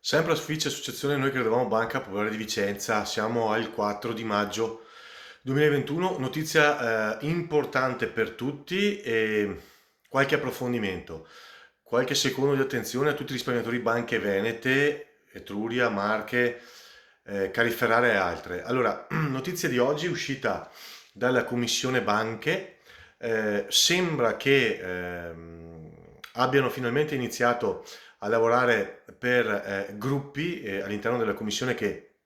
Sempre Sfitch Associazione Noi Credevamo Banca Popolare di Vicenza, siamo al 4 di maggio 2021, notizia importante per tutti e qualche approfondimento, qualche secondo di attenzione a tutti i risparmiatori banche venete, Etruria, Marche, Cariferrara e altre. Allora, notizia di oggi uscita dalla Commissione Banche, sembra che abbiano finalmente iniziato a lavorare per gruppi all'interno della commissione che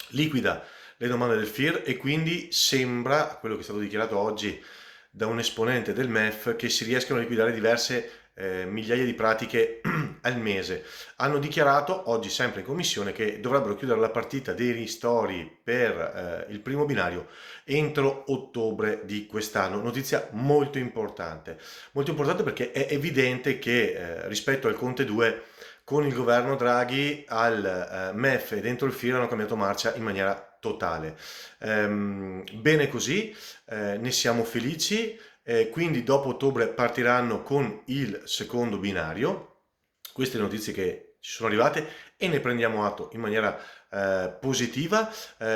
liquida le domande del FIR e quindi sembra, quello che è stato dichiarato oggi da un esponente del MEF, che si riescano a liquidare diverse migliaia di pratiche al mese. Hanno dichiarato oggi sempre in commissione che dovrebbero chiudere la partita dei ristori per il primo binario entro ottobre di quest'anno. Notizia molto importante perché è evidente che rispetto al Conte 2 con il governo Draghi al MEF e dentro il FIR hanno cambiato marcia in maniera totale. Bene così, ne siamo felici, quindi dopo ottobre partiranno con il secondo binario. Queste notizie che ci sono arrivate e ne prendiamo atto in maniera positiva.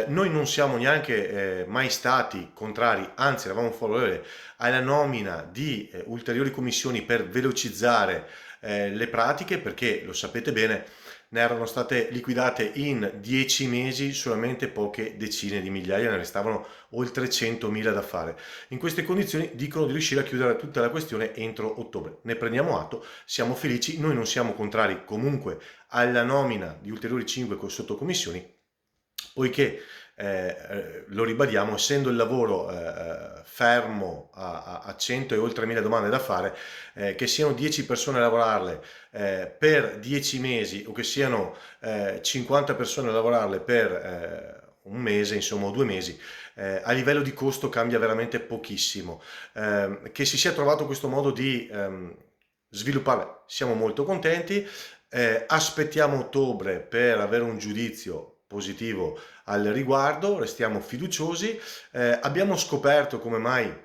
Noi non siamo neanche mai stati contrari, anzi eravamo favorevoli alla nomina di ulteriori commissioni per velocizzare le pratiche, perché lo sapete bene, ne erano state liquidate in 10 mesi solamente poche decine di migliaia, ne restavano oltre 100.000 da fare. In queste condizioni dicono di riuscire a chiudere tutta la questione entro ottobre. Ne prendiamo atto, siamo felici, noi non siamo contrari comunque alla nomina di ulteriori 5 sottocommissioni, poiché lo ribadiamo, essendo il lavoro fermo a 100 e oltre 1000 domande da fare, che siano 10 persone a lavorarle per 10 mesi o che siano 50 persone a lavorarle per un mese, insomma, o 2 mesi, a livello di costo cambia veramente pochissimo. Che si sia trovato questo modo di sviluppare, siamo molto contenti. Aspettiamo ottobre per avere un giudizio positivo al riguardo, restiamo fiduciosi. Abbiamo scoperto come mai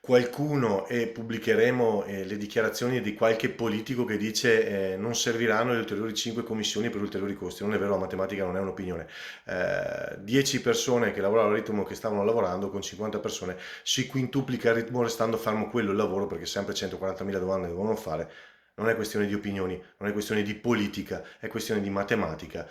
qualcuno, e pubblicheremo le dichiarazioni di qualche politico che dice non serviranno le ulteriori 5 commissioni per ulteriori costi. Non è vero, la matematica non è un'opinione. 10 persone che lavorano al ritmo che stavano lavorando, con 50 persone si quintuplica il ritmo restando fermo quello il lavoro, perché sempre 140.000 domande devono fare. Non è questione di opinioni, non è questione di politica, è questione di matematica.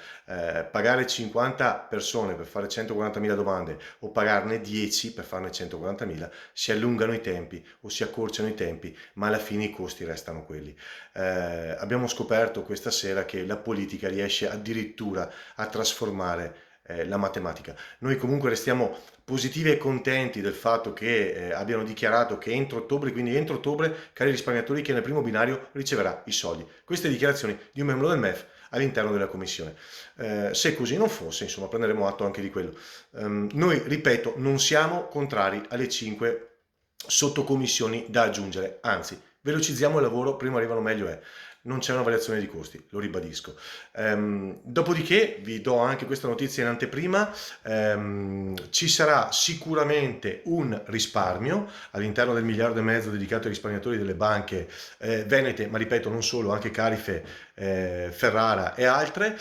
Pagare 50 persone per fare 140.000 domande o pagarne 10 per farne 140.000, si allungano i tempi o si accorciano i tempi, ma alla fine i costi restano quelli. Abbiamo scoperto questa sera che la politica riesce addirittura a trasformare la matematica. Noi comunque restiamo positivi e contenti del fatto che abbiano dichiarato che entro ottobre, quindi entro ottobre, cari risparmiatori, che nel primo binario riceverà i soldi. Queste dichiarazioni di un membro del MEF all'interno della commissione. Se così non fosse, insomma, prenderemo atto anche di quello. Noi, ripeto, non siamo contrari alle 5 sottocommissioni da aggiungere, anzi, velocizziamo il lavoro, prima arrivano meglio è. Non c'è una variazione di costi, lo ribadisco. Dopodiché vi do anche questa notizia in anteprima, ci sarà sicuramente un risparmio all'interno del 1,5 miliardi dedicato ai risparmiatori delle banche venete, ma ripeto non solo, anche Carife, Ferrara e altre.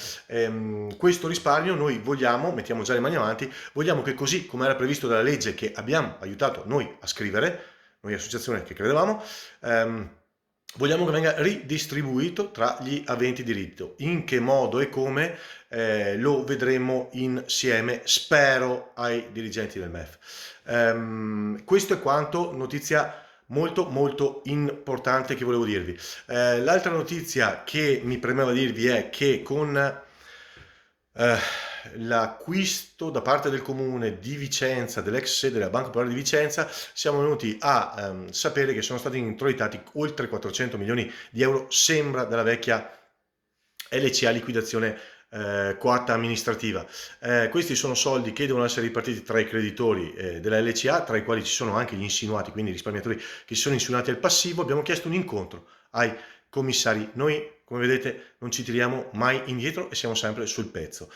Questo risparmio noi vogliamo, mettiamo già le mani avanti, vogliamo che così come era previsto dalla legge che abbiamo aiutato noi a scrivere, noi associazione che credevamo, vogliamo che venga ridistribuito tra gli aventi diritto. In che modo e come lo vedremo insieme, spero, ai dirigenti del MEF. Questo è quanto, notizia molto importante che volevo dirvi. L'altra notizia che mi premeva dirvi è che con l'acquisto da parte del comune di Vicenza, dell'ex sede della Banca Popolare di Vicenza, siamo venuti a sapere che sono stati introitati oltre 400 milioni di euro, sembra, dalla vecchia LCA liquidazione coatta amministrativa. Questi sono soldi che devono essere ripartiti tra i creditori della LCA, tra i quali ci sono anche gli insinuati, quindi i risparmiatori che si sono insinuati al passivo. Abbiamo chiesto un incontro ai commissari. Noi, come vedete, non ci tiriamo mai indietro e siamo sempre sul pezzo.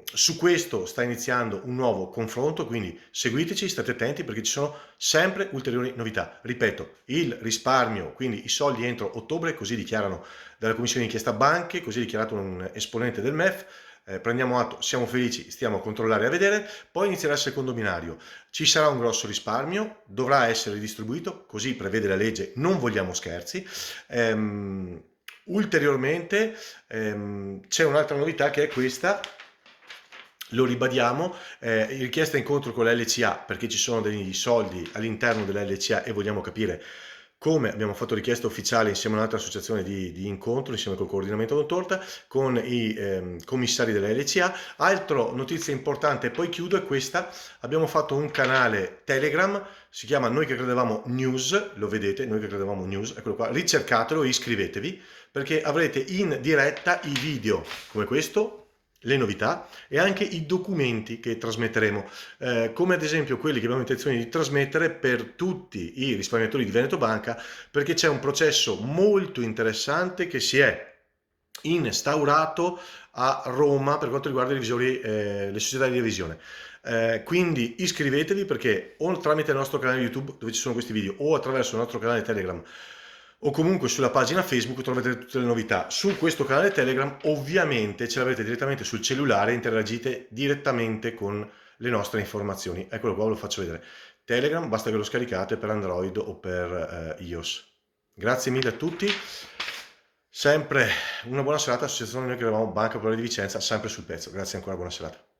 Su questo sta iniziando un nuovo confronto, quindi seguiteci, state attenti perché ci sono sempre ulteriori novità. Ripeto, il risparmio, quindi i soldi entro ottobre, così dichiarano dalla Commissione d'inchiesta Banche, così dichiarato un esponente del MEF. Prendiamo atto, siamo felici, stiamo a controllare e a vedere, poi inizierà il secondo binario, ci sarà un grosso risparmio, dovrà essere distribuito, così prevede la legge, non vogliamo scherzi. Ulteriormente c'è un'altra novità che è questa, lo ribadiamo, richiesta incontro con l'LCA perché ci sono dei soldi all'interno dell'LCA e vogliamo capire come. Abbiamo fatto richiesta ufficiale insieme a un'altra associazione di incontro, insieme col coordinamento Don Torta, con i commissari della LCA. Altra notizia importante, e poi chiudo, è questa: abbiamo fatto un canale Telegram, si chiama Noi che credevamo News, lo vedete, Noi che credevamo News, eccolo qua, ricercatelo e iscrivetevi, perché avrete in diretta i video come questo, le novità e anche i documenti che trasmetteremo, come ad esempio quelli che abbiamo intenzione di trasmettere per tutti i risparmiatori di Veneto Banca, perché c'è un processo molto interessante che si è instaurato a Roma per quanto riguarda i revisori, le società di revisione. Quindi iscrivetevi, perché o tramite il nostro canale YouTube dove ci sono questi video o attraverso il nostro canale Telegram o comunque sulla pagina Facebook troverete tutte le novità. Su questo canale Telegram ovviamente ce l'avete direttamente sul cellulare e interagite direttamente con le nostre informazioni. Eccolo qua, ve lo faccio vedere. Telegram, basta che lo scaricate per Android o per iOS. Grazie mille a tutti, sempre una buona serata. Associazione Noi che eravamo Banca Popolare di Vicenza, sempre sul pezzo. Grazie ancora, buona serata.